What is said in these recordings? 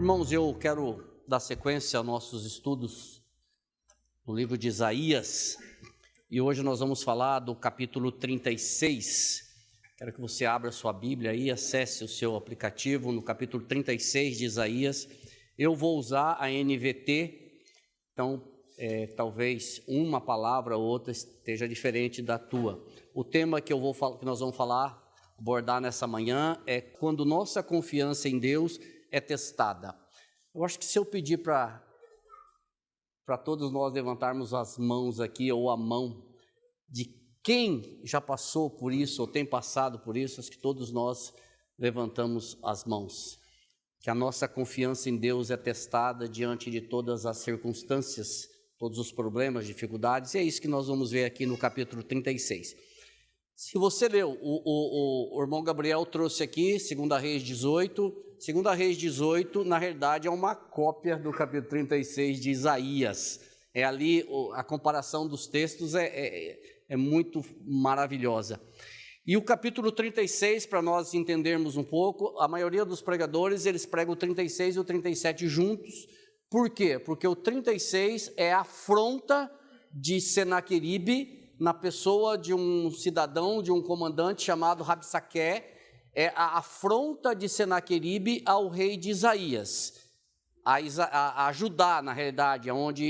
Irmãos, eu quero dar sequência aos nossos estudos no livro de Isaías, e hoje nós vamos falar do capítulo 36. Quero que você abra sua Bíblia aí, acesse o seu aplicativo no capítulo 36 de Isaías. Eu vou usar a NVT, então talvez uma palavra ou outra esteja diferente da tua. O tema que nós vamos abordar nessa manhã é quando nossa confiança em Deus é testada. Eu acho que se eu pedir para todos nós levantarmos as mãos aqui, ou a mão de quem já passou por isso, ou tem passado por isso, acho que todos nós levantamos as mãos. Que a nossa confiança em Deus é testada diante de todas as circunstâncias, todos os problemas, dificuldades, e é isso que nós vamos ver aqui no capítulo 36. Se você leu, o irmão Gabriel trouxe aqui, 2 Reis 18, 2 Reis 18, na realidade, é uma cópia do capítulo 36 de Isaías. É ali, a comparação dos textos é muito maravilhosa. E o capítulo 36, para nós entendermos um pouco, a maioria dos pregadores, eles pregam o 36 e o 37 juntos. Por quê? Porque o 36 é a afronta de Senaqueribe, na pessoa de um cidadão, de um comandante chamado Rabsaque, é a afronta de Senaqueribe ao rei de Isaías, a Judá, na realidade, onde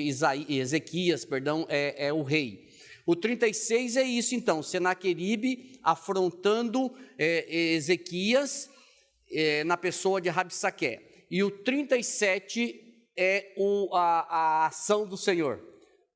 Ezequias é o rei. O 36 é isso, então, Senaqueribe afrontando Ezequias na pessoa de Rabsaque. E o 37 é a ação do Senhor.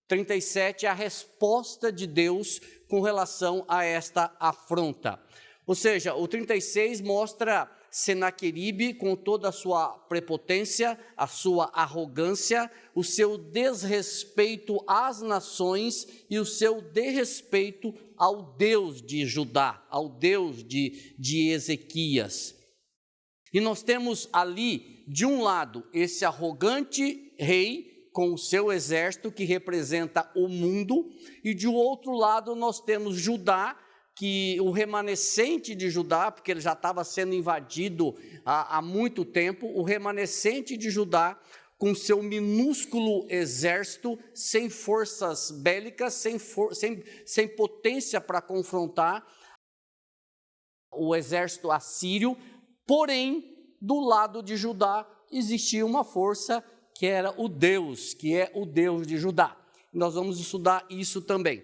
37 é a resposta de Deus com relação a esta afronta. Ou seja, o 36 mostra Senaqueribe com toda a sua prepotência, a sua arrogância, o seu desrespeito às nações e o seu desrespeito ao Deus de Judá, ao Deus de Ezequias. E nós temos ali, de um lado, esse arrogante rei com o seu exército que representa o mundo, e de outro lado nós temos Judá, que o remanescente de Judá, porque ele já estava sendo invadido há muito tempo, o remanescente de Judá com seu minúsculo exército, sem forças bélicas, sem potência para confrontar o exército assírio, porém, do lado de Judá existia uma força que era o Deus, que é o Deus de Judá. Nós vamos estudar isso também.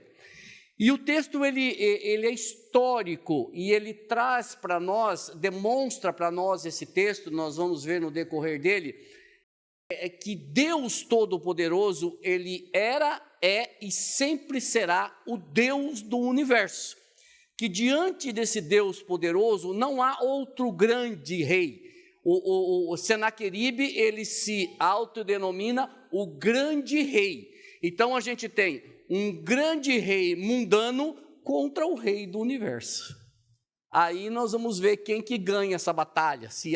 E o texto ele é histórico e ele traz para nós, demonstra para nós esse texto, nós vamos ver no decorrer dele, que Deus Todo-Poderoso, ele era, é e sempre será o Deus do universo. Que diante desse Deus poderoso não há outro grande rei. O Senaqueribe, ele se autodenomina o grande rei. Então a gente tem um grande rei mundano contra o rei do universo. Aí nós vamos ver quem que ganha essa batalha. Se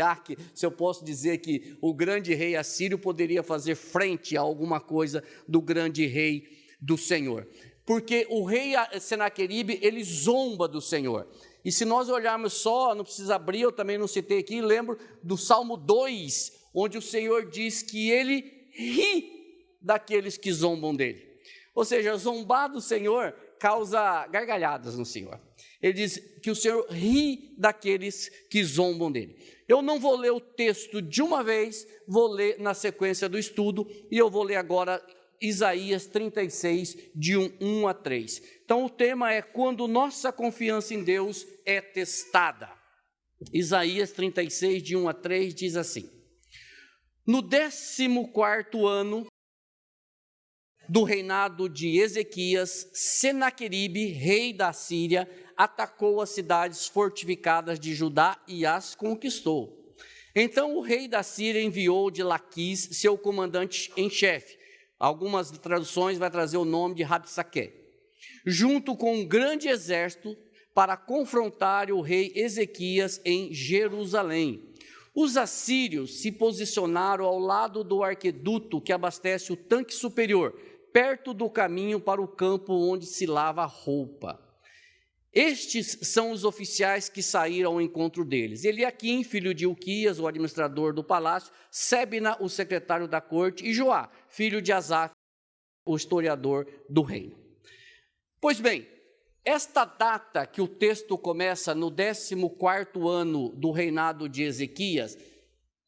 eu posso dizer que o grande rei assírio poderia fazer frente a alguma coisa do grande rei do Senhor. Porque o rei Senaqueribe, ele zomba do Senhor. E se nós olharmos só, não precisa abrir, eu também não citei aqui, lembro do Salmo 2, onde o Senhor diz que ele ri daqueles que zombam dele. Ou seja, zombar do Senhor causa gargalhadas no Senhor. Ele diz que o Senhor ri daqueles que zombam dele. Eu não vou ler o texto de uma vez, vou ler na sequência do estudo, e eu vou ler agora Isaías 36, de 1 a 3. Então o tema é quando nossa confiança em Deus é testada. Isaías 36, de 1 a 3, diz assim: No 14º ano do reinado de Ezequias, Senaqueribe, rei da Síria, atacou as cidades fortificadas de Judá e as conquistou. Então o rei da Síria enviou de Laquis seu comandante em chefe. Algumas traduções vai trazer o nome de Rabsaque, junto com um grande exército para confrontar o rei Ezequias em Jerusalém. Os assírios se posicionaram ao lado do arqueduto que abastece o tanque superior, perto do caminho para o campo onde se lava a roupa. Estes são os oficiais que saíram ao encontro deles: Eliaquim, filho de Hilquias, o administrador do palácio; Sebna, o secretário da corte; e Joá, filho de Asaf, o historiador do reino. Pois bem, esta data que o texto começa no 14º ano do reinado de Ezequias,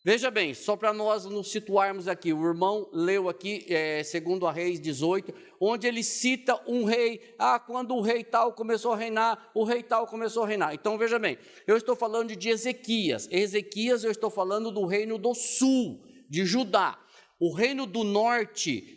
veja bem, só para nós nos situarmos aqui, o irmão leu aqui, segundo a Reis 18, onde ele cita um rei, quando o rei tal começou a reinar, o rei tal começou a reinar. Então veja bem, eu estou falando de Ezequias, eu estou falando do reino do sul, de Judá. O reino do norte,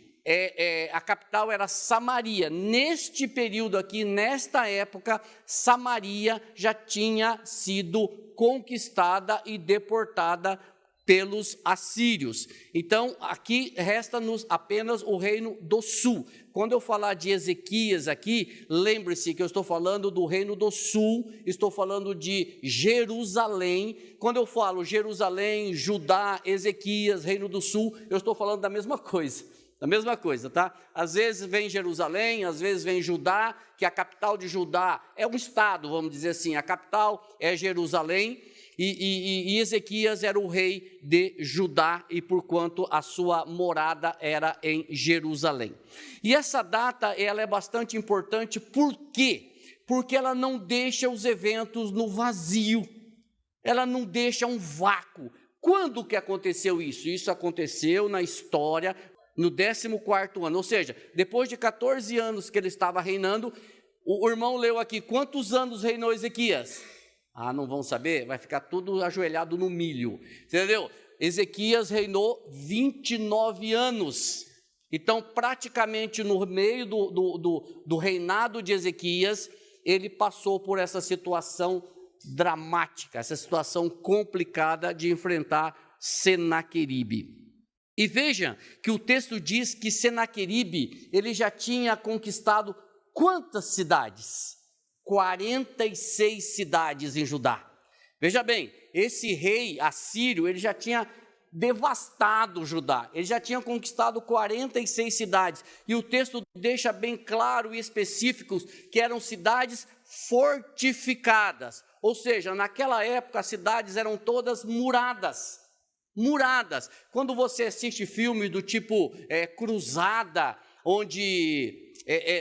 a capital era Samaria. Neste período aqui, nesta época, Samaria já tinha sido conquistada e deportada pelos assírios. Então, aqui resta-nos apenas o reino do sul. Quando eu falar de Ezequias aqui, lembre-se que eu estou falando do reino do sul, estou falando de Jerusalém. Quando eu falo Jerusalém, Judá, Ezequias, reino do sul, eu estou falando da mesma coisa. Da mesma coisa, tá? Às vezes vem Jerusalém, às vezes vem Judá, que a capital de Judá é um estado, vamos dizer assim, a capital é Jerusalém, e Ezequias era o rei de Judá, e porquanto a sua morada era em Jerusalém. E essa data, ela é bastante importante, por quê? Porque ela não deixa os eventos no vazio, ela não deixa um vácuo. Quando que aconteceu isso? Isso aconteceu na história, no 14º ano, ou seja, depois de 14 anos que ele estava reinando, o irmão leu aqui, quantos anos reinou Ezequias? Não vão saber? Vai ficar tudo ajoelhado no milho, entendeu? Ezequias reinou 29 anos, então praticamente no meio do reinado de Ezequias, ele passou por essa situação dramática, essa situação complicada de enfrentar Senaqueribe. E veja que o texto diz que Senaqueribe, ele já tinha conquistado quantas cidades? 46 cidades em Judá. Veja bem, esse rei assírio, ele já tinha devastado Judá, ele já tinha conquistado 46 cidades, e o texto deixa bem claro e específicos que eram cidades fortificadas, ou seja, naquela época as cidades eram todas muradas. Quando você assiste filmes do tipo Cruzada, onde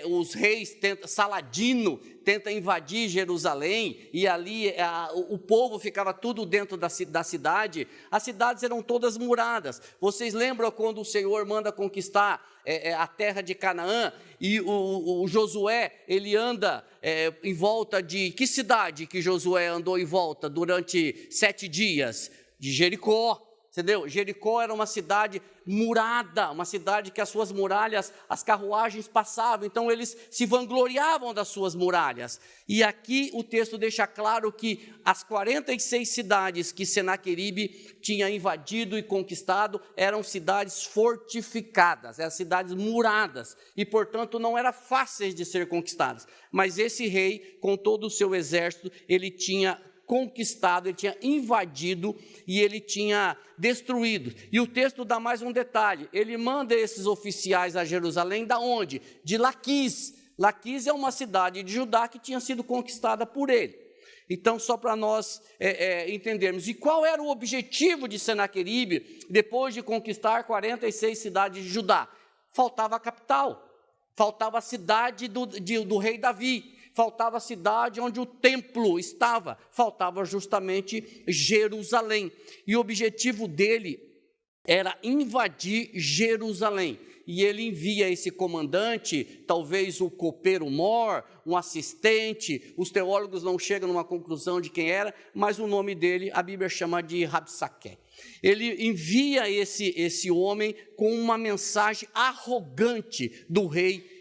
os reis Saladino tenta invadir Jerusalém, e ali o povo ficava tudo dentro da cidade, as cidades eram todas muradas. Vocês lembram quando o Senhor manda conquistar a terra de Canaã, e o Josué, ele anda em volta de... Que cidade que Josué andou em volta durante 7 dias? De Jericó. Entendeu? Jericó era uma cidade murada, uma cidade que as suas muralhas, as carruagens passavam, então eles se vangloriavam das suas muralhas. E aqui o texto deixa claro que as 46 cidades que Senaqueribe tinha invadido e conquistado eram cidades fortificadas, eram cidades muradas, e portanto não eram fáceis de ser conquistadas. Mas esse rei, com todo o seu exército, ele tinha conquistado, ele tinha invadido e ele tinha destruído. E o texto dá mais um detalhe, ele manda esses oficiais a Jerusalém, da onde? De Laquis. Laquis é uma cidade de Judá que tinha sido conquistada por ele. Então, só para nós entendermos, e qual era o objetivo de Senaqueribe, depois de conquistar 46 cidades de Judá? Faltava a capital, faltava a cidade do rei Davi, faltava a cidade onde o templo estava, faltava justamente Jerusalém. E o objetivo dele era invadir Jerusalém. E ele envia esse comandante, talvez o copeiro-mor, um assistente, os teólogos não chegam numa conclusão de quem era, mas o nome dele, a Bíblia chama de Rabsaqué. Ele envia esse homem com uma mensagem arrogante do rei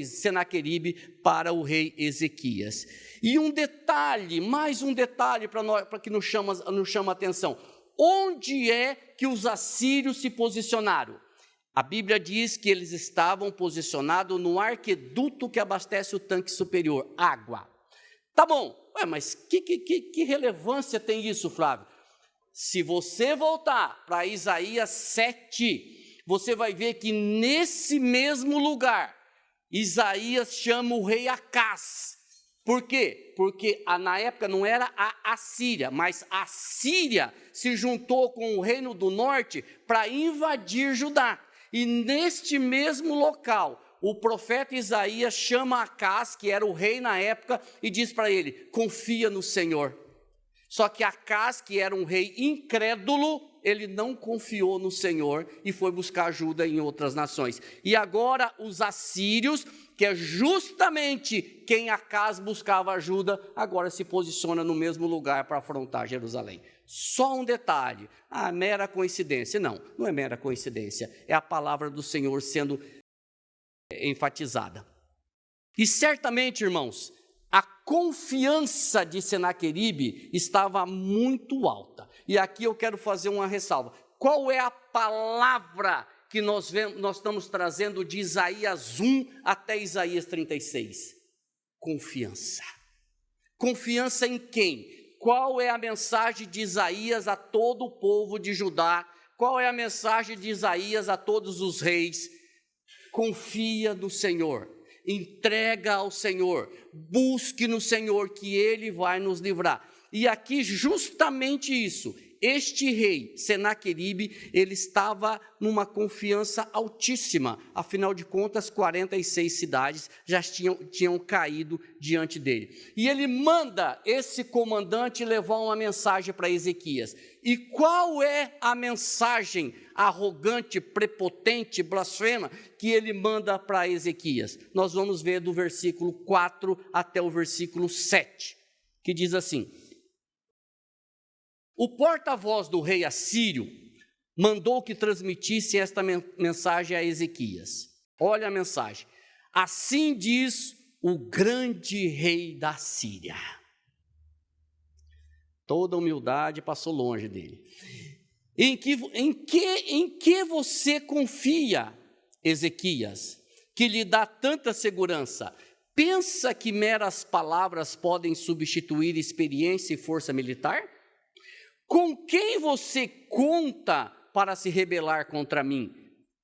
Senaqueribe para o rei Ezequias. E um detalhe, mais um detalhe para que nos chama a atenção. Onde é que os assírios se posicionaram? A Bíblia diz que eles estavam posicionados no arqueduto que abastece o tanque superior, água. Tá bom, mas que relevância tem isso, Flávio? Se você voltar para Isaías 7, você vai ver que nesse mesmo lugar Isaías chama o rei Acaz. Por quê? Porque na época não era a Assíria, mas a Síria se juntou com o reino do norte para invadir Judá. E neste mesmo local, o profeta Isaías chama Acaz, que era o rei na época, e diz para ele: confia no Senhor. Só que Acaz, que era um rei incrédulo, ele não confiou no Senhor e foi buscar ajuda em outras nações. E agora os assírios, que é justamente quem Acaz buscava ajuda, agora se posiciona no mesmo lugar para afrontar Jerusalém. Só um detalhe, mera coincidência. Não, não é mera coincidência, é a palavra do Senhor sendo enfatizada. E certamente, irmãos, a confiança de Senaqueribe estava muito alta. E aqui eu quero fazer uma ressalva. Qual é a palavra que nós estamos trazendo de Isaías 1 até Isaías 36? Confiança. Confiança em quem? Qual é a mensagem de Isaías a todo o povo de Judá? Qual é a mensagem de Isaías a todos os reis? Confia no Senhor. Entrega ao Senhor, busque no Senhor que Ele vai nos livrar. E aqui justamente isso, este rei Senaqueribe, ele estava numa confiança altíssima, afinal de contas 46 cidades já tinham caído diante dele. E ele manda esse comandante levar uma mensagem para Ezequias. E qual é a mensagem arrogante, prepotente, blasfema que ele manda para Ezequias? Nós vamos ver do versículo 4 até o versículo 7, que diz assim: o porta-voz do rei assírio mandou que transmitisse esta mensagem a Ezequias. Olha a mensagem. Assim diz o grande rei da Síria. Toda humildade passou longe dele. Em que você confia, Ezequias, que lhe dá tanta segurança? Pensa que meras palavras podem substituir experiência e força militar? Com quem você conta para se rebelar contra mim?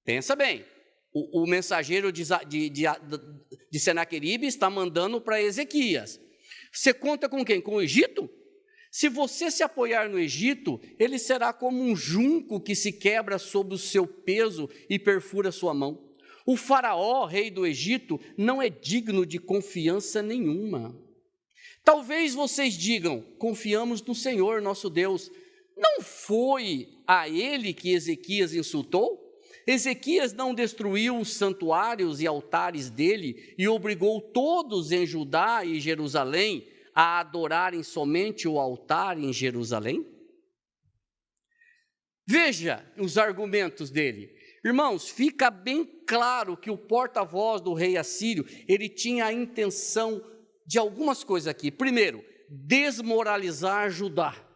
Pensa bem, o mensageiro de Senaqueribe está mandando para Ezequias. Você conta com quem? Com o Egito? Se você se apoiar no Egito, ele será como um junco que se quebra sob o seu peso e perfura sua mão. O faraó, rei do Egito, não é digno de confiança nenhuma. Talvez vocês digam: confiamos no Senhor, nosso Deus. Não foi a ele que Ezequias insultou? Ezequias não destruiu os santuários e altares dele e obrigou todos em Judá e Jerusalém a adorarem somente o altar em Jerusalém? Veja os argumentos dele. Irmãos, fica bem claro que o porta-voz do rei assírio, ele tinha a intenção de algumas coisas aqui. Primeiro, desmoralizar Judá.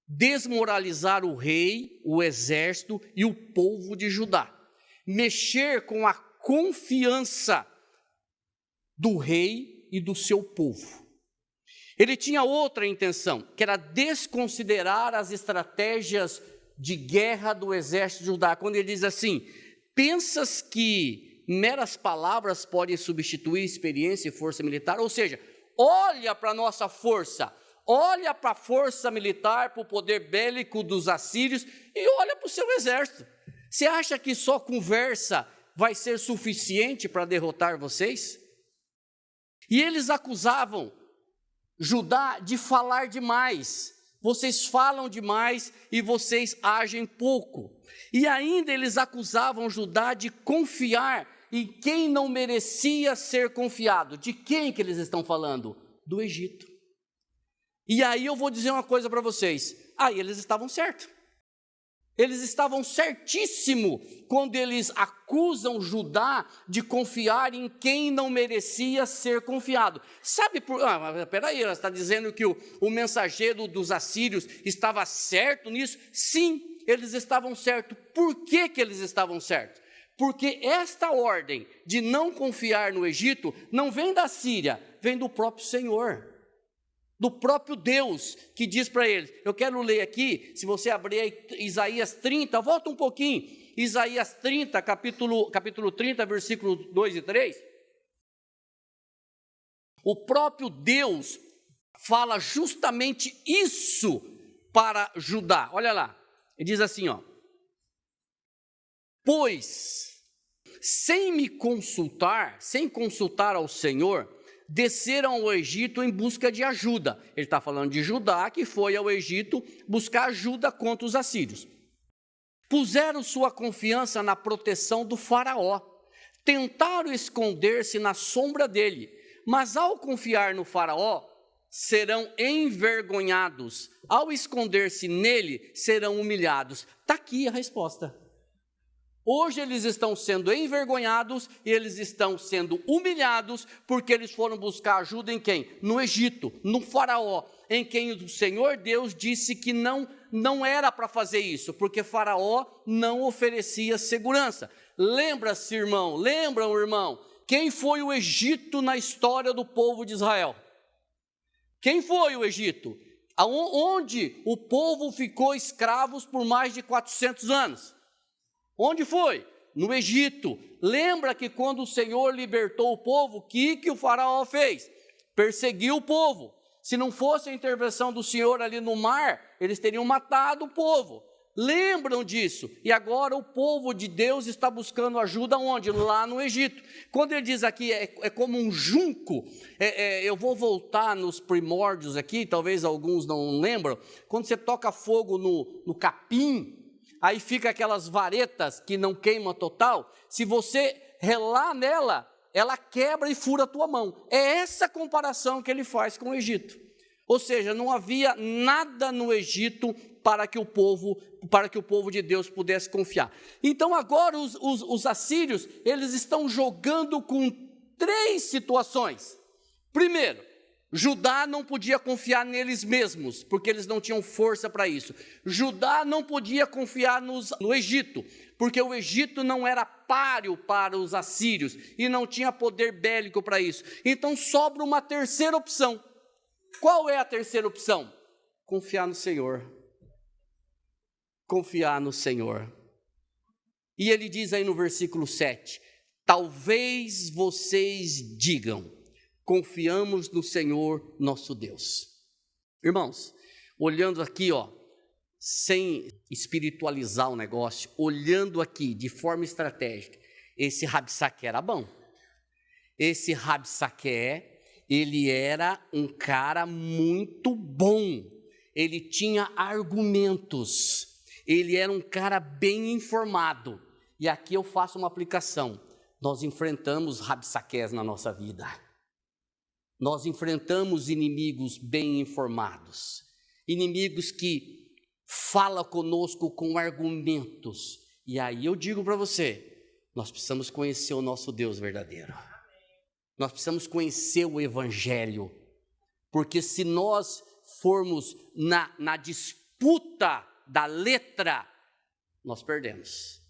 Desmoralizar o rei, o exército e o povo de Judá. Mexer com a confiança do rei e do seu povo. Ele tinha outra intenção, que era desconsiderar as estratégias de guerra do exército de Judá. Quando ele diz assim: pensas que meras palavras podem substituir experiência e força militar? Ou seja, olha para a nossa força, olha para a força militar, para o poder bélico dos assírios e olha para o seu exército. Você acha que só conversa vai ser suficiente para derrotar vocês? E eles acusavam Judá de falar demais. Vocês falam demais e vocês agem pouco. E ainda eles acusavam Judá de confiar em quem não merecia ser confiado. De quem que eles estão falando? Do Egito. E aí eu vou dizer uma coisa para vocês. Aí eles estavam certos. Eles estavam certíssimos quando eles acusam Judá de confiar em quem não merecia ser confiado. Sabe por... peraí, ela está dizendo que o mensageiro dos assírios estava certo nisso? Sim, eles estavam certos. Por que eles estavam certos? Porque esta ordem de não confiar no Egito não vem da Síria, vem do próprio Senhor. Do próprio Deus, que diz para eles. Eu quero ler aqui, se você abrir Isaías 30, volta um pouquinho. Isaías 30, capítulo 30, versículos 2 e 3, o próprio Deus fala justamente isso para Judá. Olha lá, ele diz assim, ó: pois, sem consultar ao Senhor, desceram ao Egito em busca de ajuda. Ele está falando de Judá, que foi ao Egito buscar ajuda contra os assírios. Puseram sua confiança na proteção do faraó, tentaram esconder-se na sombra dele, mas ao confiar no faraó, serão envergonhados, ao esconder-se nele, serão humilhados. Está aqui a resposta. Hoje eles estão sendo envergonhados e eles estão sendo humilhados porque eles foram buscar ajuda em quem? No Egito, no faraó, em quem o Senhor Deus disse que não era para fazer isso, porque faraó não oferecia segurança. Lembram, irmão, quem foi o Egito na história do povo de Israel? Quem foi o Egito? Onde o povo ficou escravos por mais de 400 anos? Onde foi? No Egito. Lembra que quando o Senhor libertou o povo, o que o faraó fez? Perseguiu o povo. Se não fosse a intervenção do Senhor ali no mar, eles teriam matado o povo. Lembram disso? E agora o povo de Deus está buscando ajuda onde? Lá no Egito. Quando ele diz aqui, é como um junco, eu vou voltar nos primórdios aqui, talvez alguns não lembram, quando você toca fogo no capim, aí fica aquelas varetas que não queimam total, se você relar nela, ela quebra e fura a tua mão. É essa comparação que ele faz com o Egito. Ou seja, não havia nada no Egito para que o povo de Deus pudesse confiar. Então agora os assírios, eles estão jogando com 3 situações. Primeiro, Judá não podia confiar neles mesmos, porque eles não tinham força para isso. Judá não podia confiar no Egito, porque o Egito não era páreo para os assírios e não tinha poder bélico para isso. Então sobra uma terceira opção. Qual é a terceira opção? Confiar no Senhor. Confiar no Senhor. E ele diz aí no versículo 7, talvez vocês digam, confiamos no Senhor nosso Deus. Irmãos, olhando aqui, sem espiritualizar o negócio, olhando aqui de forma estratégica, esse Rabsaque era bom. Esse Rabsaque, ele era um cara muito bom. Ele tinha argumentos. Ele era um cara bem informado. E aqui eu faço uma aplicação. Nós enfrentamos Rabsaqués na nossa vida. Nós enfrentamos inimigos bem informados, inimigos que falam conosco com argumentos. E aí eu digo para você, nós precisamos conhecer o nosso Deus verdadeiro. Nós precisamos conhecer o Evangelho, porque se nós formos na disputa da letra, nós perdemos.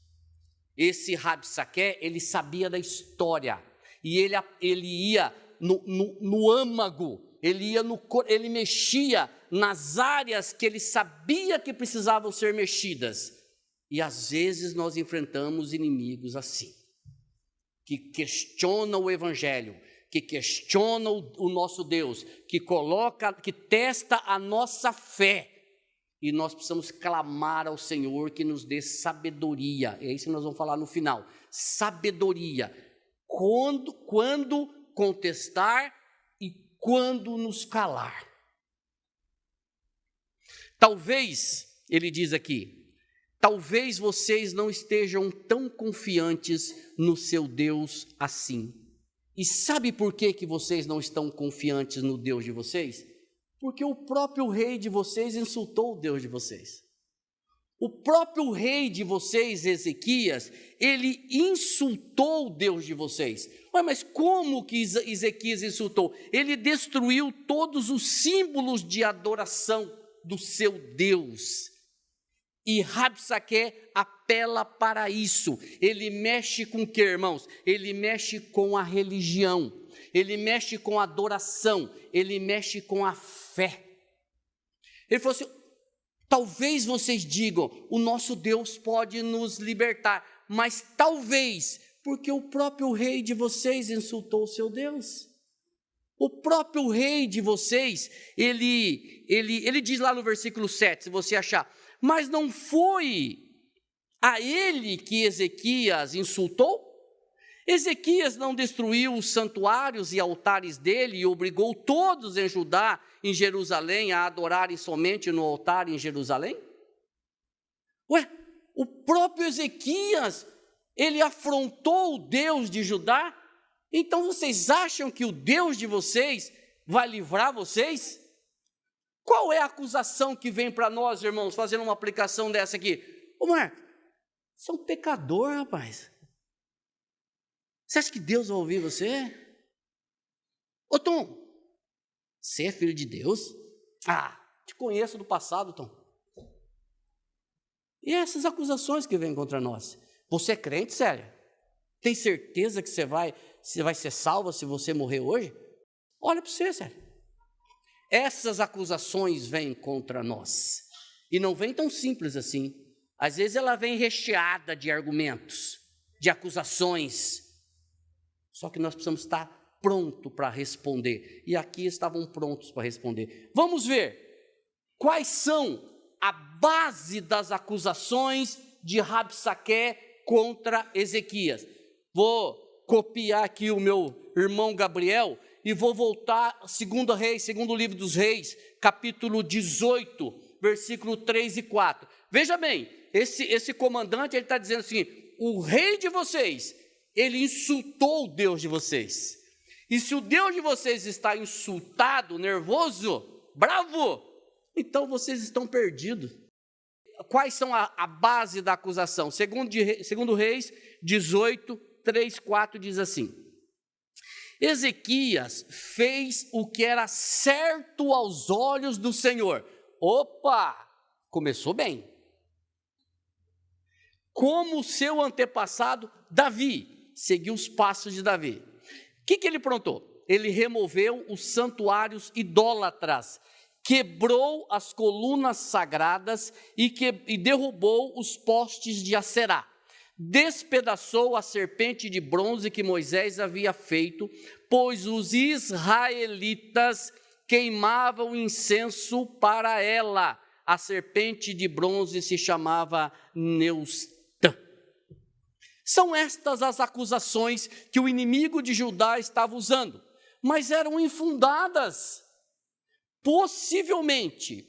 Esse Rabsaque, ele sabia da história, e ele ia no âmago, ele mexia nas áreas que ele sabia que precisavam ser mexidas. E às vezes nós enfrentamos inimigos assim, que questionam o Evangelho, que questionam o nosso Deus, que testa a nossa fé. E nós precisamos clamar ao Senhor que nos dê sabedoria. É isso que nós vamos falar no final. Sabedoria. Quando contestar e quando nos calar. Talvez, ele diz aqui, talvez vocês não estejam tão confiantes no seu Deus assim. E sabe por que vocês não estão confiantes no Deus de vocês? Porque o próprio rei de vocês insultou o Deus de vocês. O próprio rei de vocês, Ezequias, ele insultou o Deus de vocês. Ué, mas como que Ezequias insultou? Ele destruiu todos os símbolos de adoração do seu Deus. E Rabsaque apela para isso. Ele mexe com o que, irmãos? Ele mexe com a religião. Ele mexe com a adoração. Ele mexe com a fé. Ele falou assim, Talvez vocês digam, o nosso Deus pode nos libertar, mas talvez, porque o próprio rei de vocês insultou o seu Deus. O próprio rei de vocês, ele diz lá no versículo 7, se você achar, mas não foi a ele que Ezequias insultou? Ezequias não destruiu os santuários e altares dele e obrigou todos em Judá, em Jerusalém, a adorarem somente no altar em Jerusalém? Ué, o próprio Ezequias, ele afrontou o Deus de Judá? Então vocês acham que o Deus de vocês vai livrar vocês? Qual é a acusação que vem para nós, irmãos, fazendo uma aplicação dessa aqui? Ô Marcos, você é um pecador, rapaz. Você acha que Deus vai ouvir você? Ô Tom, você é filho de Deus? Ah, te conheço do passado, Tom. E essas acusações que vêm contra nós. Você é crente, Célia? Tem certeza que você vai ser salva se você morrer hoje? Olha para você, Célia. Essas acusações vêm contra nós. E não vem tão simples assim. Às vezes ela vem recheada de argumentos, de acusações. Só que nós precisamos estar prontos para responder. E aqui estavam prontos para responder. Vamos ver quais são a base das acusações de Rabsaqué contra Ezequias. Vou copiar aqui o meu irmão Gabriel e vou voltar a 2 Reis, segundo livro dos Reis, capítulo 18, versículo 3 e 4. Veja bem, esse comandante, ele está dizendo assim, o rei de vocês, ele insultou o Deus de vocês. E se o Deus de vocês está insultado, nervoso, bravo, então vocês estão perdidos. Quais são a base da acusação? Segundo Reis 18, 3, 4 diz assim: Ezequias fez o que era certo aos olhos do Senhor. Opa, começou bem. Como seu antepassado Davi, seguiu os passos de Davi. O que ele aprontou? Ele removeu os santuários idólatras, quebrou as colunas sagradas e derrubou os postes de Aserá. Despedaçou a serpente de bronze que Moisés havia feito, pois os israelitas queimavam incenso para ela. A serpente de bronze se chamava Neustã. São estas as acusações que o inimigo de Judá estava usando, mas eram infundadas. Possivelmente,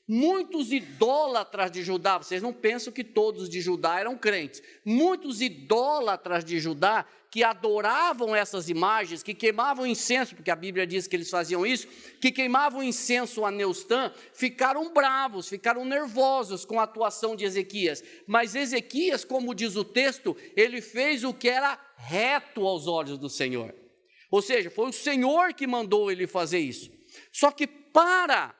muitos idólatras de Judá, vocês não pensam que todos de Judá eram crentes, muitos idólatras de Judá que adoravam essas imagens, que queimavam incenso, porque a Bíblia diz que eles faziam isso, que queimavam incenso a Neustã, ficaram bravos, ficaram nervosos com a atuação de Ezequias. Mas Ezequias, como diz o texto, ele fez o que era reto aos olhos do Senhor. Ou seja, foi o Senhor que mandou ele fazer isso. Só que para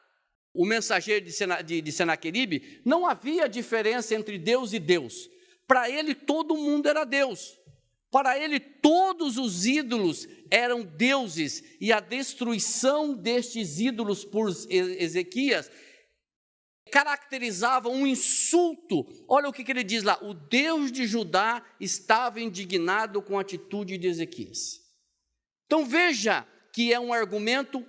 o mensageiro de Senaqueribe, não havia diferença entre Deus e Deus. Para ele, todo mundo era Deus. Para ele, todos os ídolos eram deuses. E a destruição destes ídolos por Ezequias caracterizava um insulto. Olha o que ele diz lá: o Deus de Judá estava indignado com a atitude de Ezequias. Então veja que é um argumento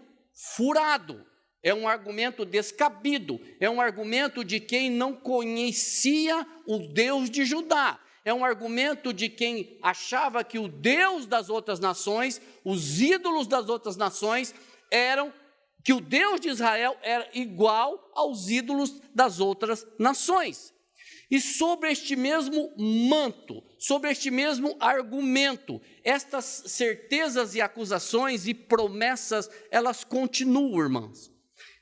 furado, é um argumento descabido, é um argumento de quem não conhecia o Deus de Judá, é um argumento de quem achava que o Deus das outras nações, os ídolos das outras nações, que o Deus de Israel era igual aos ídolos das outras nações. E sobre este mesmo manto, sobre este mesmo argumento, estas certezas e acusações e promessas, elas continuam, irmãos.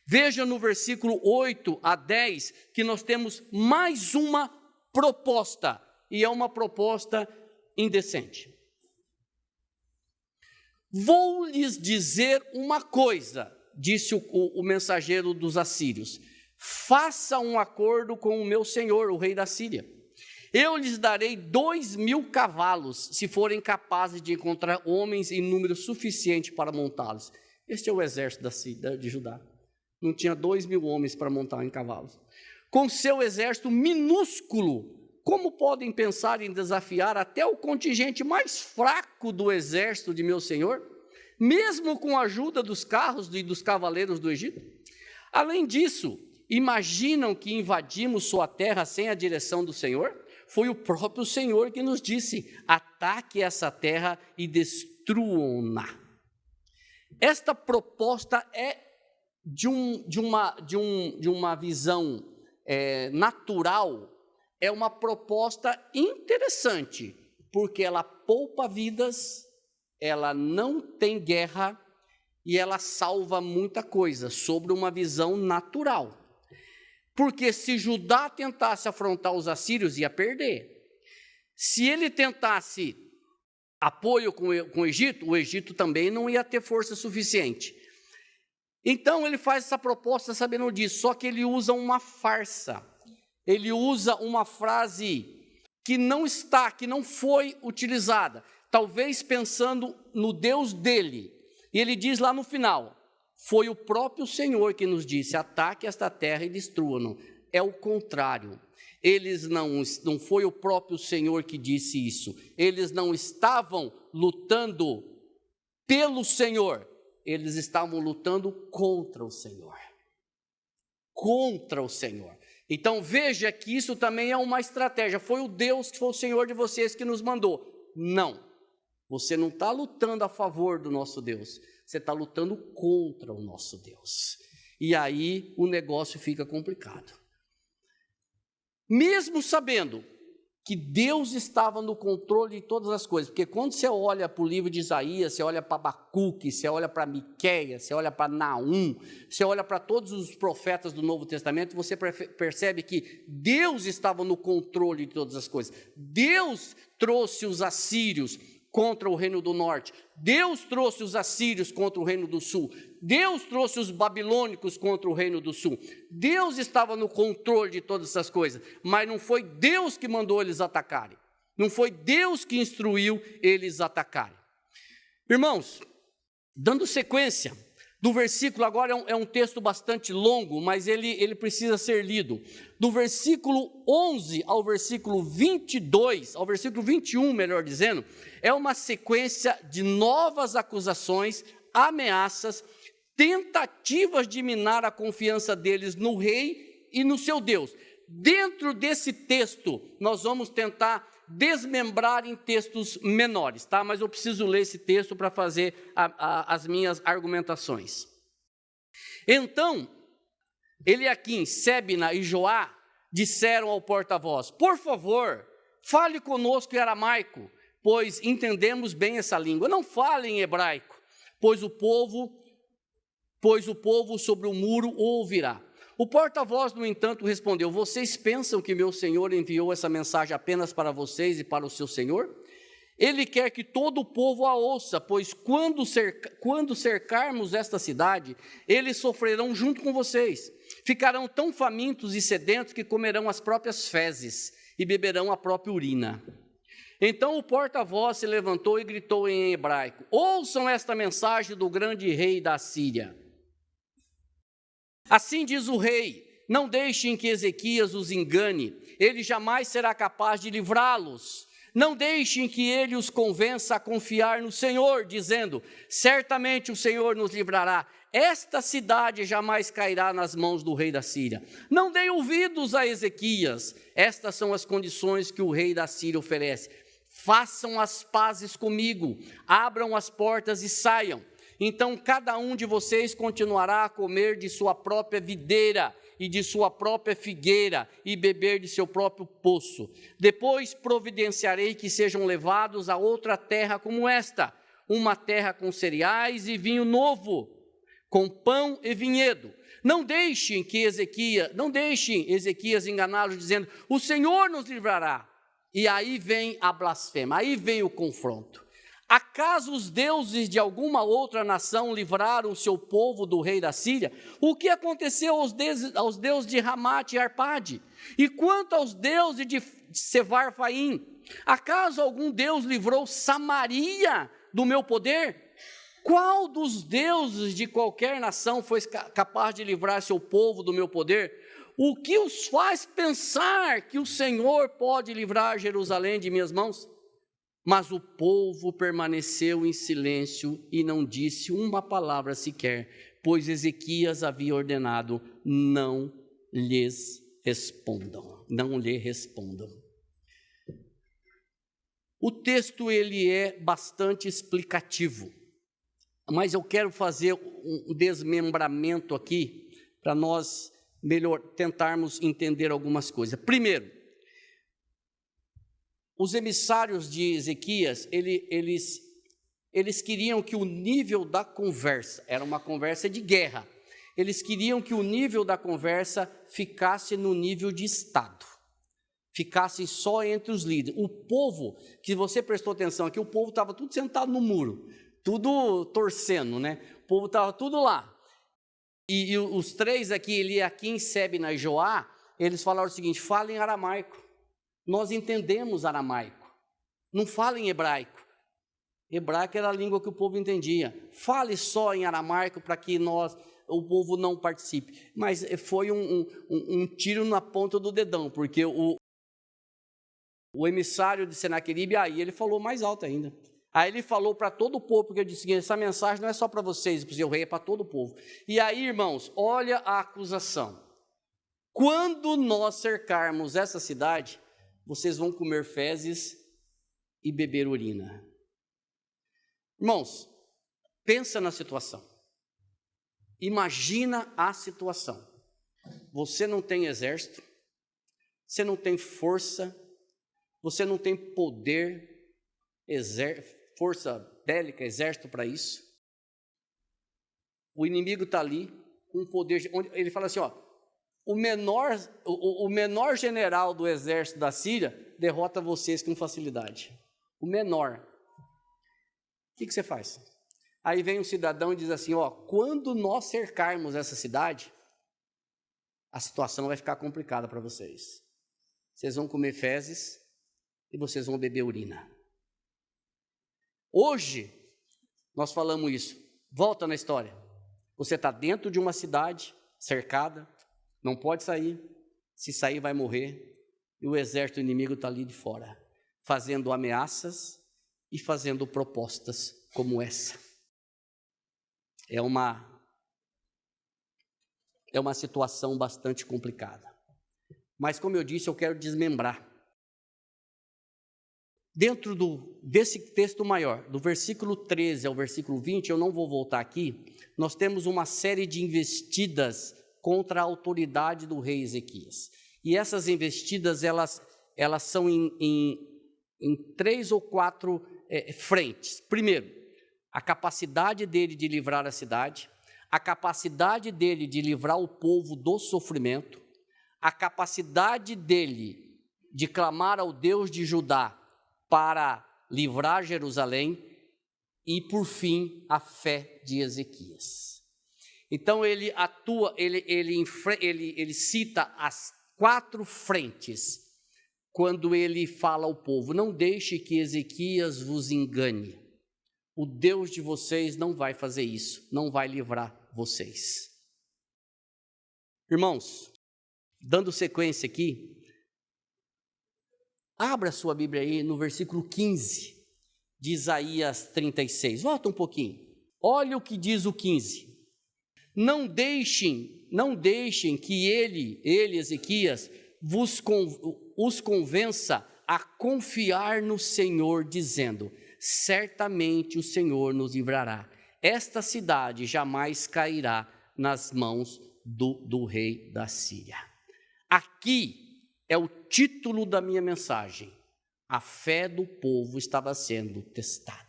Veja no versículo 8 a 10, que nós temos mais uma proposta, e é uma proposta indecente. Vou lhes dizer uma coisa, disse o mensageiro dos assírios: faça um acordo com o meu senhor, o rei da Síria. Eu lhes darei 2.000 cavalos, se forem capazes de encontrar homens em número suficiente para montá-los. Este é o exército de Judá. Não tinha 2.000 homens para montar em cavalos. Com seu exército minúsculo, como podem pensar em desafiar até o contingente mais fraco do exército de meu senhor, mesmo com a ajuda dos carros e dos cavaleiros do Egito? Além disso, imaginam que invadimos sua terra sem a direção do Senhor? Foi o próprio Senhor que nos disse: ataque essa terra e destruam-na. Esta proposta é de uma visão natural, é uma proposta interessante, porque ela poupa vidas, ela não tem guerra e ela salva muita coisa sobre uma visão natural. Porque se Judá tentasse afrontar os assírios, ia perder. Se ele tentasse apoio com o Egito também não ia ter força suficiente. Então ele faz essa proposta sabendo disso, só que ele usa uma farsa. Ele usa uma frase que não foi utilizada, talvez pensando no Deus dele. E ele diz lá no final: foi o próprio Senhor que nos disse: ataque esta terra e destrua-no. É o contrário. Não foi o próprio Senhor que disse isso. Eles não estavam lutando pelo Senhor. Eles estavam lutando contra o Senhor. Contra o Senhor. Então veja que isso também é uma estratégia. Foi o Deus que foi o Senhor de vocês que nos mandou. Não. Você não está lutando a favor do nosso Deus. Você está lutando contra o nosso Deus. E aí o negócio fica complicado. Mesmo sabendo que Deus estava no controle de todas as coisas, porque quando você olha para o livro de Isaías, você olha para Abacuque, você olha para Miqueias, você olha para Naum, você olha para todos os profetas do Novo Testamento, você percebe que Deus estava no controle de todas as coisas. Deus trouxe os assírios contra o reino do norte, Deus trouxe os assírios contra o reino do sul, Deus trouxe os babilônicos contra o reino do sul. Deus estava no controle de todas essas coisas, mas não foi Deus que mandou eles atacarem, não foi Deus que instruiu eles atacarem. Irmãos, dando sequência, do versículo, agora é um texto bastante longo, mas ele precisa ser lido. Do versículo 11 ao versículo 22, ao versículo 21, melhor dizendo, é uma sequência de novas acusações, ameaças, tentativas de minar a confiança deles no rei e no seu Deus. Dentro desse texto, nós vamos tentar desmembrar em textos menores, tá? Mas eu preciso ler esse texto para fazer as minhas argumentações. Então, Eliaquim, Sebna e Joá disseram ao porta-voz: por favor, fale conosco em aramaico, pois entendemos bem essa língua. Não fale em hebraico, pois o povo sobre o muro o ouvirá. O porta-voz, no entanto, respondeu: vocês pensam que meu senhor enviou essa mensagem apenas para vocês e para o seu senhor? Ele quer que todo o povo a ouça, pois quando cercarmos esta cidade, eles sofrerão junto com vocês. Ficarão tão famintos e sedentos que comerão as próprias fezes e beberão a própria urina. Então o porta-voz se levantou e gritou em hebraico: ouçam esta mensagem do grande rei da Síria. Assim diz o rei: não deixem que Ezequias os engane, ele jamais será capaz de livrá-los. Não deixem que ele os convença a confiar no Senhor, dizendo: certamente o Senhor nos livrará. Esta cidade jamais cairá nas mãos do rei da Síria. Não deem ouvidos a Ezequias. Estas são as condições que o rei da Síria oferece. Façam as pazes comigo, abram as portas e saiam. Então cada um de vocês continuará a comer de sua própria videira e de sua própria figueira e beber de seu próprio poço. Depois providenciarei que sejam levados a outra terra como esta, uma terra com cereais e vinho novo, com pão e vinhedo. Não deixem Ezequias enganá-los dizendo: o Senhor nos livrará. E aí vem a blasfêmia, aí vem o confronto. Acaso os deuses de alguma outra nação livraram o seu povo do rei da Síria? O que aconteceu aos deuses de Ramate e Arpade? E quanto aos deuses de Sevarfaim? Acaso algum deus livrou Samaria do meu poder? Qual dos deuses de qualquer nação foi capaz de livrar seu povo do meu poder? O que os faz pensar que o Senhor pode livrar Jerusalém de minhas mãos? Mas o povo permaneceu em silêncio e não disse uma palavra sequer, pois Ezequias havia ordenado: não lhes respondam, não lhe respondam. O texto ele é bastante explicativo, mas eu quero fazer um desmembramento aqui para nós tentarmos entender algumas coisas. Primeiro, os emissários de Ezequias, eles queriam que o nível da conversa, era uma conversa de guerra, eles queriam que o nível da conversa ficasse no nível de Estado, ficasse só entre os líderes. O povo, que você prestou atenção aqui, o povo estava tudo sentado no muro, tudo torcendo, né? O povo estava tudo lá. E os três aqui, Eliaquim, Sebna e Joá, eles falaram o seguinte: fala em aramaico. Nós entendemos aramaico, não fala em hebraico. Hebraico era a língua que o povo entendia. Fale só em aramaico para que o povo não participe. Mas foi um tiro na ponta do dedão, porque o emissário de Senaqueribe, aí ele falou mais alto ainda. Aí ele falou para todo o povo, porque eu disse: essa mensagem não é só para vocês, porque o rei é para todo o povo. E aí, irmãos, olha a acusação. Quando nós cercarmos essa cidade, vocês vão comer fezes e beber urina. Irmãos, pensa na situação. Imagina a situação. Você não tem exército, você não tem força, você não tem poder, força bélica, exército para isso. O inimigo está ali com poder. Ele fala assim, ó: o menor general do exército da Síria derrota vocês com facilidade. O menor. O que você faz? Aí vem um cidadão e diz assim, ó: quando nós cercarmos essa cidade, a situação vai ficar complicada para vocês. Vocês vão comer fezes e vocês vão beber urina. Hoje, nós falamos isso. Volta na história. Você está dentro de uma cidade cercada, não pode sair, se sair vai morrer, e o exército inimigo está ali de fora, fazendo ameaças e fazendo propostas como essa. É uma situação bastante complicada. Mas, como eu disse, eu quero desmembrar. Dentro desse texto maior, do versículo 13 ao versículo 20, eu não vou voltar aqui, nós temos uma série de investidas contra a autoridade do rei Ezequias. E essas investidas, elas são em 3 ou 4 frentes. Primeiro, a capacidade dele de livrar a cidade, a capacidade dele de livrar o povo do sofrimento, a capacidade dele de clamar ao Deus de Judá para livrar Jerusalém e, por fim, a fé de Ezequias. Então, ele atua, ele cita as 4 frentes quando ele fala ao povo: não deixe que Ezequias vos engane. O Deus de vocês não vai fazer isso, não vai livrar vocês. Irmãos, dando sequência aqui, abra sua Bíblia aí no versículo 15 de Isaías 36. Volta um pouquinho. Olha o que diz o 15. Não deixem que ele, Ezequias, os convença a confiar no Senhor, dizendo: certamente o Senhor nos livrará. Esta cidade jamais cairá nas mãos do rei da Síria. Aqui é o título da minha mensagem: a fé do povo estava sendo testada.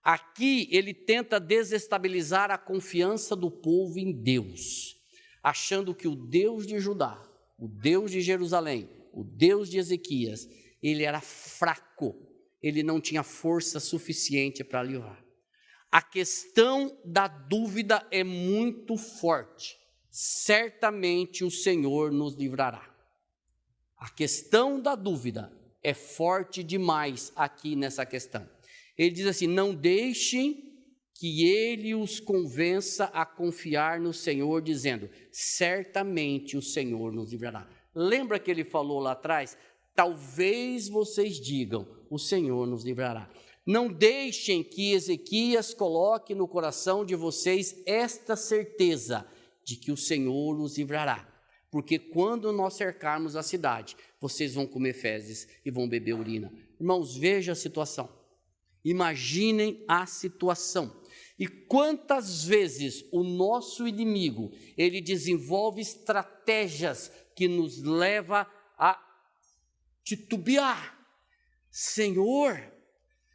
Aqui ele tenta desestabilizar a confiança do povo em Deus, achando que o Deus de Judá, o Deus de Jerusalém, o Deus de Ezequias, ele era fraco, ele não tinha força suficiente para livrar. A questão da dúvida é muito forte. Certamente o Senhor nos livrará. A questão da dúvida é forte demais aqui nessa questão. Ele diz assim: não deixem que ele os convença a confiar no Senhor, dizendo: certamente o Senhor nos livrará. Lembra que ele falou lá atrás? Talvez vocês digam: o Senhor nos livrará. Não deixem que Ezequias coloque no coração de vocês esta certeza de que o Senhor nos livrará. Porque quando nós cercarmos a cidade, vocês vão comer fezes e vão beber urina. Irmãos, veja a situação. Imaginem a situação. E quantas vezes o nosso inimigo, ele desenvolve estratégias que nos leva a titubear. Senhor,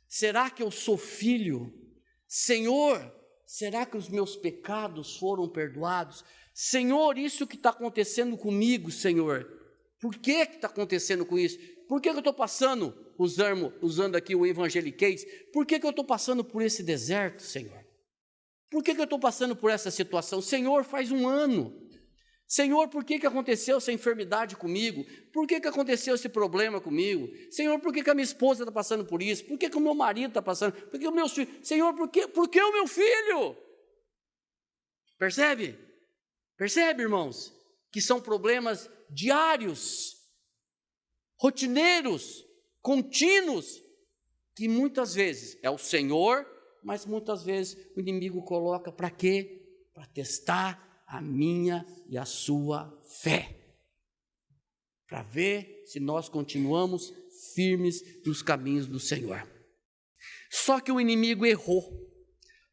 será que eu sou filho? Senhor, será que os meus pecados foram perdoados? Senhor, isso que está acontecendo comigo, Senhor, por que está acontecendo com isso? Por que eu estou passando, usando aqui o evangeliquez, por que eu estou passando por esse deserto, Senhor? Por que eu estou passando por essa situação? Senhor, faz um ano. Senhor, por que aconteceu essa enfermidade comigo? Por que aconteceu esse problema comigo? Senhor, por que a minha esposa está passando por isso? Por que o meu marido está passando? Por que o meu filho? Senhor, por que o meu filho? Percebe? Percebe, irmãos? Que são problemas diários, rotineiros, contínuos, que muitas vezes é o Senhor, mas muitas vezes o inimigo coloca para quê? Para testar a minha e a sua fé, para ver se nós continuamos firmes nos caminhos do Senhor. Só que o inimigo errou.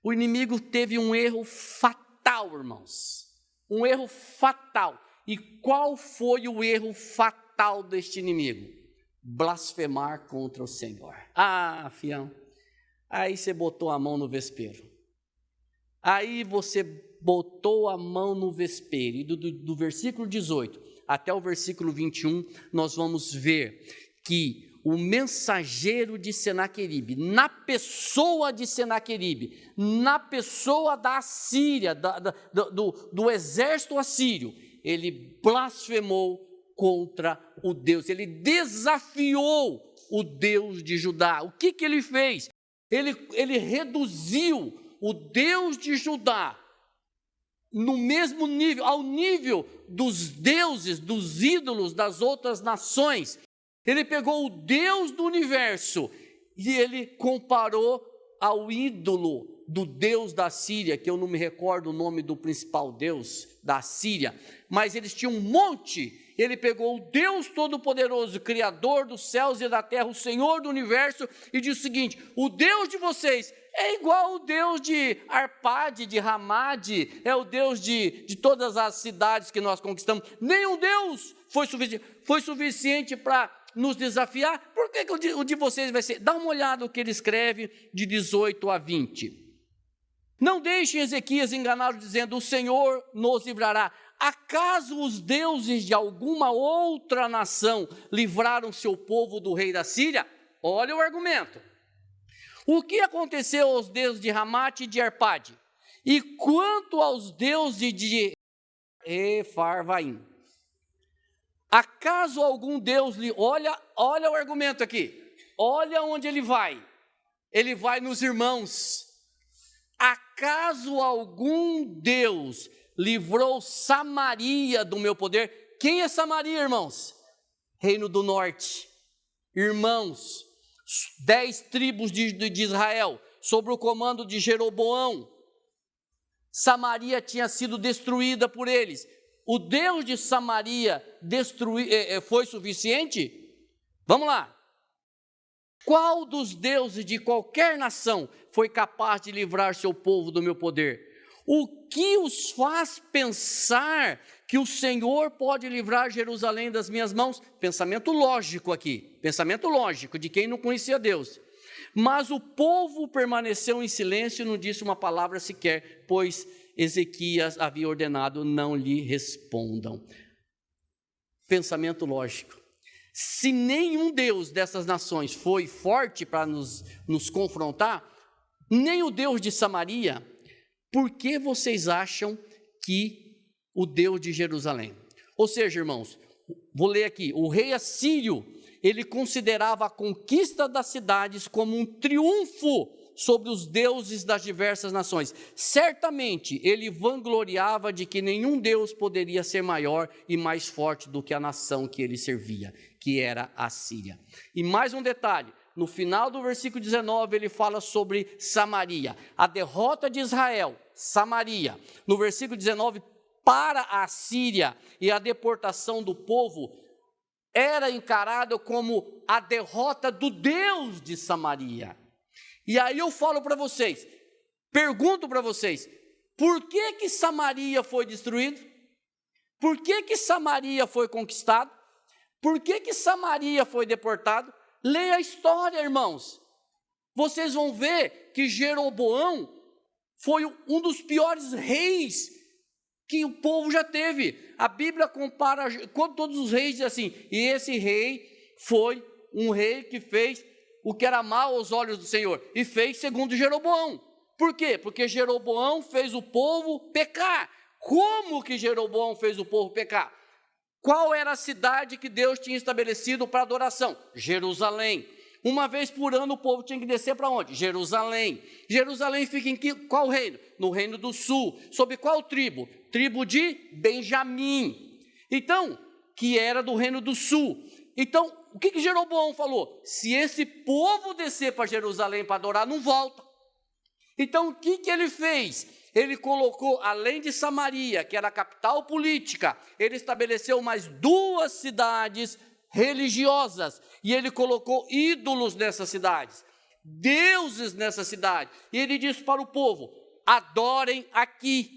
O inimigo teve um erro fatal, irmãos. Um erro fatal. E qual foi o erro fatal deste inimigo? Blasfemar contra o Senhor. Ah, fião, aí você botou a mão no vespeiro. Aí você botou a mão no vespeiro. E do versículo 18 até o versículo 21, nós vamos ver que o mensageiro de Senaqueribe, na pessoa de Senaqueribe, na pessoa da Assíria, do exército assírio, ele blasfemou contra o Deus, ele desafiou o Deus de Judá. O que ele fez? Ele reduziu o Deus de Judá no mesmo nível, ao nível dos deuses, dos ídolos das outras nações. Ele pegou o Deus do universo e ele comparou ao ídolo do Deus da Síria, que eu não me recordo o nome do principal Deus da Síria, mas eles tinham um monte. Ele pegou o Deus Todo-Poderoso, Criador dos céus e da terra, o Senhor do universo, e disse o seguinte: o Deus de vocês é igual o Deus de Arpade, de Ramade, é o Deus de todas as cidades que nós conquistamos. Nenhum Deus foi suficiente para nos desafiar. Por que o de vocês vai ser? Dá uma olhada no que ele escreve de 18 a 20. Não deixem Ezequias enganá-lo dizendo: o Senhor nos livrará. Acaso os deuses de alguma outra nação livraram seu povo do rei da Síria? Olha o argumento. O que aconteceu aos deuses de Ramate e de Arpade? E quanto aos deuses de Efarvaim? Acaso algum Deus lhe... Olha o argumento aqui. Olha onde ele vai. Ele vai nos irmãos. Acaso algum Deus livrou Samaria do meu poder? Quem é Samaria, irmãos? Reino do Norte. Irmãos, 10 tribos de Israel, sob o comando de Jeroboão. Samaria tinha sido destruída por eles. O Deus de Samaria foi suficiente? Vamos lá. Qual dos deuses de qualquer nação foi capaz de livrar seu povo do meu poder? O que os faz pensar que o Senhor pode livrar Jerusalém das minhas mãos? Pensamento lógico aqui, pensamento lógico de quem não conhecia Deus. Mas o povo permaneceu em silêncio e não disse uma palavra sequer, pois Ezequias havia ordenado: não lhe respondam. Pensamento lógico. Se nenhum Deus dessas nações foi forte para nos confrontar, nem o Deus de Samaria, por que vocês acham que o Deus de Jerusalém? Ou seja, irmãos, vou ler aqui, o rei assírio, ele considerava a conquista das cidades como um triunfo sobre os deuses das diversas nações. Certamente ele vangloriava de que nenhum Deus poderia ser maior e mais forte do que a nação que ele servia, que era a Síria. E mais um detalhe, no final do versículo 19 ele fala sobre Samaria, a derrota de Israel, Samaria. No versículo 19, para a Síria e a deportação do povo, era encarado como a derrota do Deus de Samaria. E aí eu falo para vocês, pergunto para vocês, por que Samaria foi destruído? Por que Samaria foi conquistado? Por que Samaria foi deportado? Leia a história, irmãos. Vocês vão ver que Jeroboão foi um dos piores reis que o povo já teve. A Bíblia compara, todos os reis dizem assim, e esse rei foi um rei que fez o que era mal aos olhos do Senhor, e fez segundo Jeroboão. Por quê? Porque Jeroboão fez o povo pecar. Como que Jeroboão fez o povo pecar? Qual era a cidade que Deus tinha estabelecido para adoração? Jerusalém. Uma vez por ano o povo tinha que descer para onde? Jerusalém. Jerusalém fica em qual reino? No reino do sul. Sob qual tribo? Tribo de Benjamim. Então, que era do reino do sul. Então, o que Jeroboão falou? Se esse povo descer para Jerusalém para adorar, não volta. Então, o que ele fez? Ele colocou, além de Samaria, que era a capital política, ele estabeleceu mais 2 cidades religiosas, e ele colocou ídolos nessas cidades, deuses nessa cidade, e ele disse para o povo, adorem aqui,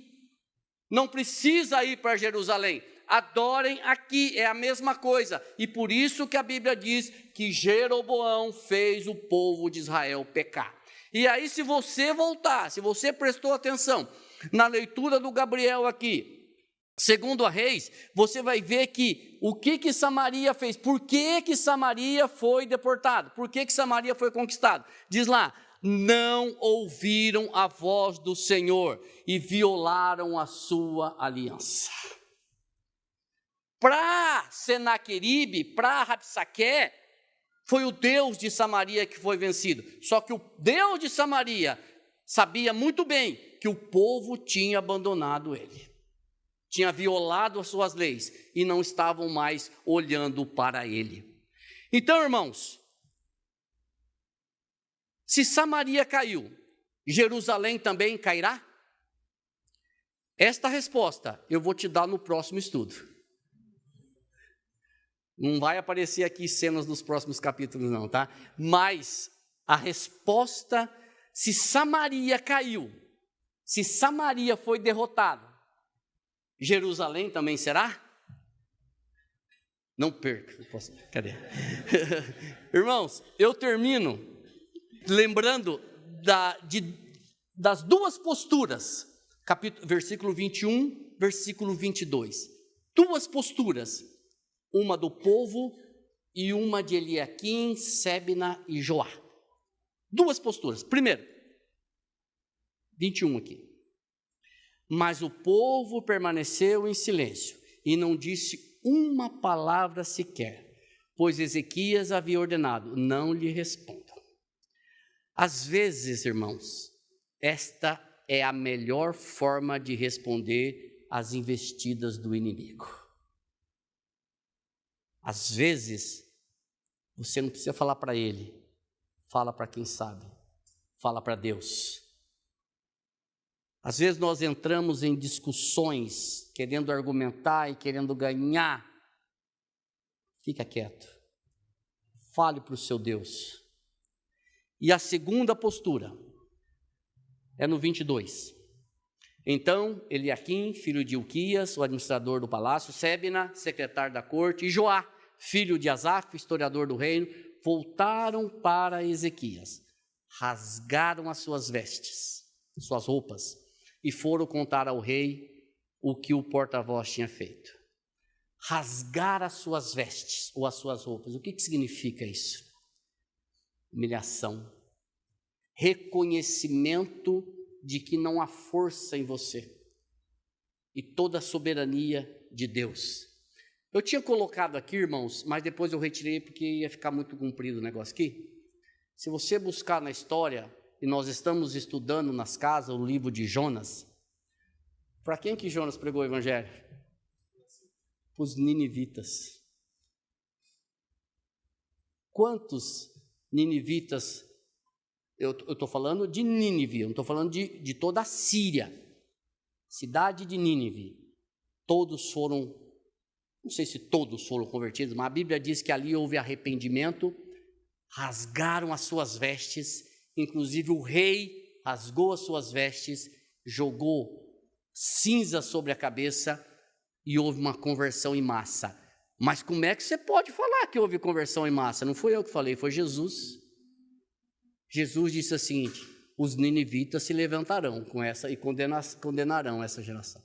não precisa ir para Jerusalém, adorem aqui, é a mesma coisa, e por isso que a Bíblia diz que Jeroboão fez o povo de Israel pecar. E aí, se você voltar, se você prestou atenção na leitura do Gabriel aqui, segundo a Reis, você vai ver que o que Samaria fez, por que Samaria foi deportado, por que Samaria foi conquistado. Diz lá, não ouviram a voz do Senhor e violaram a sua aliança. Para Senaqueribe, para Rabsaque, foi o Deus de Samaria que foi vencido. Só que o Deus de Samaria sabia muito bem que o povo tinha abandonado ele. Tinha violado as suas leis e não estavam mais olhando para ele. Então, irmãos, se Samaria caiu, Jerusalém também cairá? Esta resposta eu vou te dar no próximo estudo. Não vai aparecer aqui cenas dos próximos capítulos não, tá? Mas a resposta, se Samaria caiu, se Samaria foi derrotada, Jerusalém também será? Não perca. Cadê? Irmãos, eu termino lembrando das 2 posturas, versículo 21, versículo 22. 2 posturas. Uma do povo e uma de Eliaquim, Sebna e Joá. 2 posturas. Primeiro, 21 aqui. Mas o povo permaneceu em silêncio e não disse uma palavra sequer, pois Ezequias havia ordenado, não lhe respondam. Às vezes, irmãos, esta é a melhor forma de responder às investidas do inimigo. Às vezes, você não precisa falar para ele, fala para quem sabe, fala para Deus. Às vezes nós entramos em discussões, querendo argumentar e querendo ganhar. Fica quieto, fale para o seu Deus. E a segunda postura é no 22. Então, Eliaquim, filho de Ilquias, o administrador do palácio, Sebna, secretário da corte, e Joá, filho de Asaf, historiador do reino, voltaram para Ezequias, rasgaram as suas vestes, suas roupas, e foram contar ao rei o que o porta-voz tinha feito. Rasgar as suas vestes ou as suas roupas, o que significa isso? Humilhação, reconhecimento de que não há força em você e toda a soberania de Deus. Eu tinha colocado aqui, irmãos, mas depois eu retirei porque ia ficar muito comprido o negócio aqui. Se você buscar na história, e nós estamos estudando nas casas o livro de Jonas. Para quem que Jonas pregou o evangelho? Para os ninivitas. Quantos ninivitas? Eu estou falando de Nínive, eu não estou falando de toda a Síria. Cidade de Nínive. Todos foram, não sei se todos foram convertidos, mas a Bíblia diz que ali houve arrependimento, rasgaram as suas vestes, inclusive o rei rasgou as suas vestes, jogou cinza sobre a cabeça e houve uma conversão em massa. Mas como é que você pode falar que houve conversão em massa? Não foi eu que falei, foi Jesus. Jesus disse o seguinte: os ninivitas se levantarão com essa e condenarão essa geração.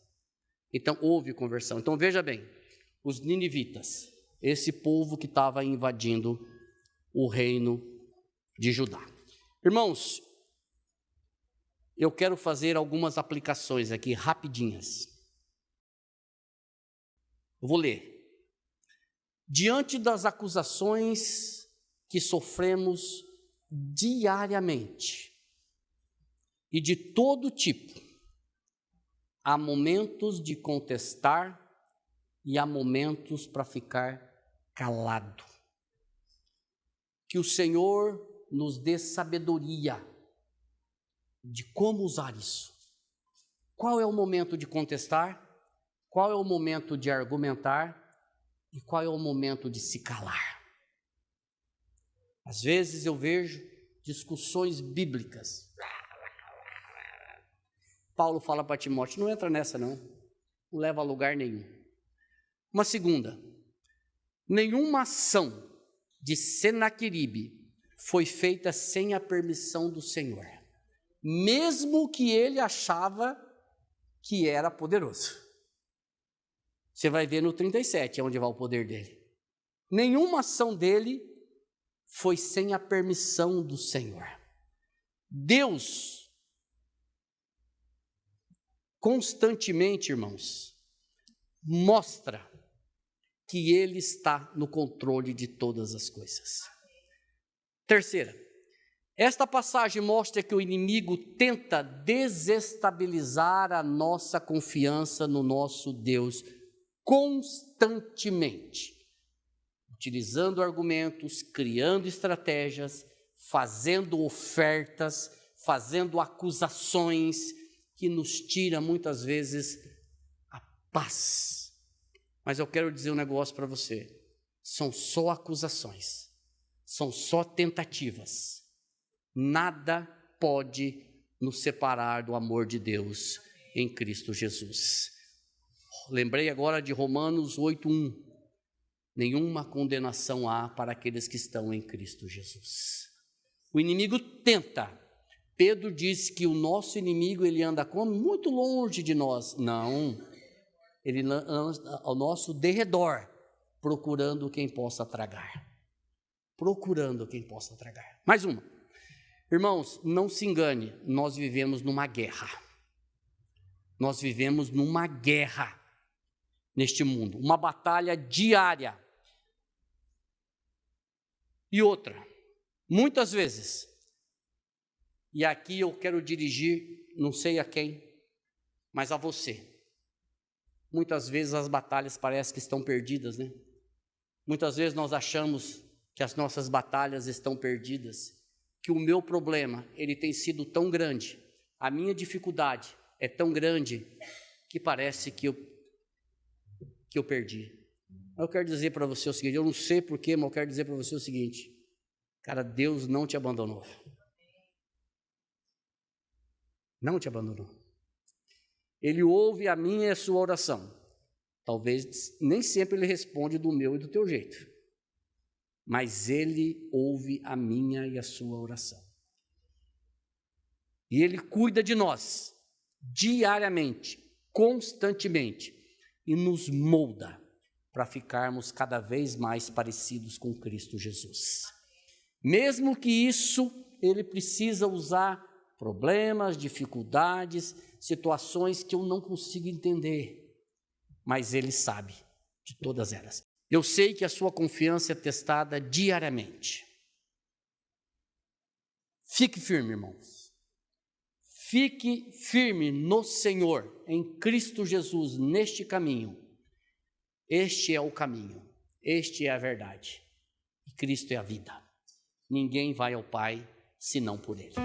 Então houve conversão. Então veja bem, os ninivitas, esse povo que estava invadindo o reino de Judá. Irmãos, eu quero fazer algumas aplicações aqui rapidinhas. Eu vou ler. Diante das acusações que sofremos diariamente e de todo tipo, há momentos de contestar e há momentos para ficar calado. Que o Senhor nos dê sabedoria de como usar isso. Qual é o momento de contestar? Qual é o momento de argumentar? E qual é o momento de se calar? Às vezes eu vejo discussões bíblicas. Paulo fala para Timóteo, não entra nessa não leva a lugar nenhum. Uma segunda, nenhuma ação de Senaqueribe foi feita sem a permissão do Senhor, mesmo que ele achava que era poderoso. Você vai ver no 37, é onde vai o poder dele. Nenhuma ação dele foi sem a permissão do Senhor. Deus, constantemente, irmãos, mostra que Ele está no controle de todas as coisas. Terceira, esta passagem mostra que o inimigo tenta desestabilizar a nossa confiança no nosso Deus constantemente, utilizando argumentos, criando estratégias, fazendo ofertas, fazendo acusações que nos tira muitas vezes a paz. Mas eu quero dizer um negócio para você, são só acusações, são só tentativas, nada pode nos separar do amor de Deus em Cristo Jesus. Lembrei agora de Romanos 8:1, nenhuma condenação há para aqueles que estão em Cristo Jesus. O inimigo tenta. Pedro diz que o nosso inimigo, ele anda como? Muito longe de nós. Não, ele anda ao nosso derredor, procurando quem possa tragar. Procurando quem possa tragar. Mais uma. Irmãos, não se engane, nós vivemos numa guerra. Nós vivemos numa guerra neste mundo, uma batalha diária. E outra, muitas vezes, e aqui eu quero dirigir, não sei a quem, mas a você. Muitas vezes as batalhas parecem que estão perdidas, né? Muitas vezes nós achamos que as nossas batalhas estão perdidas, que o meu problema, ele tem sido tão grande, a minha dificuldade é tão grande, que parece que eu perdi. Eu quero dizer para você o seguinte, eu não sei porquê, mas eu quero dizer para você o seguinte, cara, Deus não te abandonou. Não te abandonou. Ele ouve a minha e a sua oração. Talvez nem sempre ele responde do meu e do teu jeito, mas ele ouve a minha e a sua oração. E ele cuida de nós diariamente, constantemente, e nos molda para ficarmos cada vez mais parecidos com Cristo Jesus. Mesmo que isso, ele precisa usar problemas, dificuldades, situações que eu não consigo entender, mas ele sabe de todas elas. Eu sei que a sua confiança é testada diariamente. Fique firme, irmãos. Fique firme no Senhor, em Cristo Jesus, neste caminho. Este é o caminho, este é a verdade. E Cristo é a vida. Ninguém vai ao Pai senão por Ele.